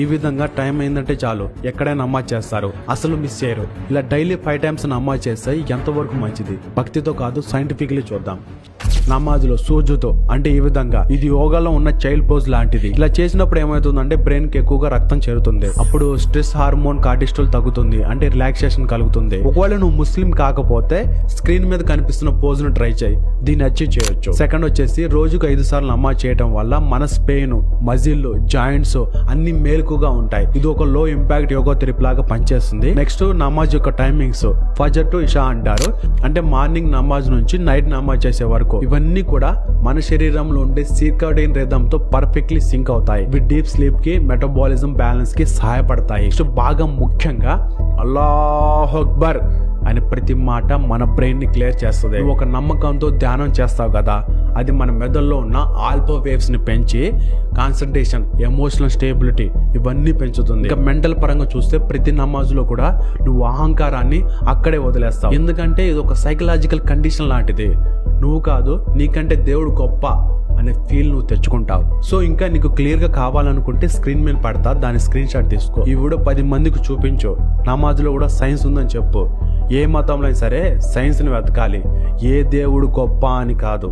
ఈ విధంగా టైం అయిందంటే చాలు ఎక్కడైనా నమాజ్ చేస్తారు, అసలు మిస్ చేయరు. ఇలా డైలీ 5 times నమాజ్ చేస్తే ఎంతవరకు మంచిది? భక్తితో కాదు, సైంటిఫికలీ చూద్దాం. నమాజ్లో సూజుతో అంటే ఈ విధంగా, ఇది యోగాలో ఉన్న చైల్డ్ పోజ్ లాంటిది. ఇలా చేసినప్పుడు ఏమవుతుందంటే బ్రెయిన్ కి ఎక్కువగా రక్తం చేరుతుంది. అప్పుడు స్ట్రెస్ హార్మోన్ కార్టిస్టోల్ తగ్గుతుంది, అంటే రిలాక్సేషన్ కలుగుతుంది. ఒకవేళ నువ్వు ముస్లిం కాకపోతే స్క్రీన్ మీద కనిపిస్తున్న పోజ్ ను ట్రై చేయి, దీన్ని అచీవ్ చేయొచ్చు. సెకండ్ వచ్చేసి రోజుకు 5 సార్లు నమాజ్ చేయడం వల్ల మన స్పెయిన్, మజిల్, జాయింట్స్ అన్ని మేలుకుగా ఉంటాయి. ఇది ఒక లో ఇంపాక్ట్ యోగా థెరపీ లాగా పనిచేస్తుంది. నెక్స్ట్ నమాజ్ యొక్క టైమింగ్స్ ఫజర్ టు ఇషా అంటారు, అంటే మార్నింగ్ నమాజ్ నుంచి నైట్ నమాజ్ చేసే వరకు. ఇవన్నీ కూడా మన శరీరంలో ఉండే సీర్కాడియన్ రిథమ్ తో పర్ఫెక్ట్లీ సింక్ అవుతాయి. ఇవి డీప్ స్లీప్ కి, మెటబాలిజం బ్యాలెన్స్ కి సహాయపడతాయి. బాగా ముఖ్యంగా అల్లాహు అక్బర్ అని ప్రతి మాట మన బ్రెయిన్ ని క్లియర్ చేస్తుంది. ఒక నమ్మకంతో ధ్యానం చేస్తావు కదా, అది మన మెదడులో ఉన్న ఆల్ఫా వేవ్స్ ని పెంచి కాన్సన్ట్రేషన్, ఎమోషనల్ స్టేబిలిటీ ఇవన్నీ పెంచుతుంది. ఇంకా మెంటల్ పరంగా చూస్తే ప్రతి నమాజులో కూడా నువ్వు అహంకారాన్ని అక్కడే వదిలేస్తావు. ఎందుకంటే ఇది ఒక సైకలాజికల్ కండిషన్ లాంటిది. నువ్వు కాదు, నీకంటే దేవుడు గొప్ప అనే ఫీల్ నువ్వు తెచ్చుకుంటావు. సో ఇంకా నీకు క్లియర్ గా కావాలనుకుంటే స్క్రీన్ మీద పడతా, దాని స్క్రీన్ షాట్ తీసుకో. ఈ వీడియో 10 మందికి చూపించు. నమాజ్లో కూడా సైన్స్ ఉందని చెప్పు. ఏ మతంలో అయినా సరే సైన్స్ ని వెతకాలి, ఏ దేవుడు గొప్ప అని కాదు.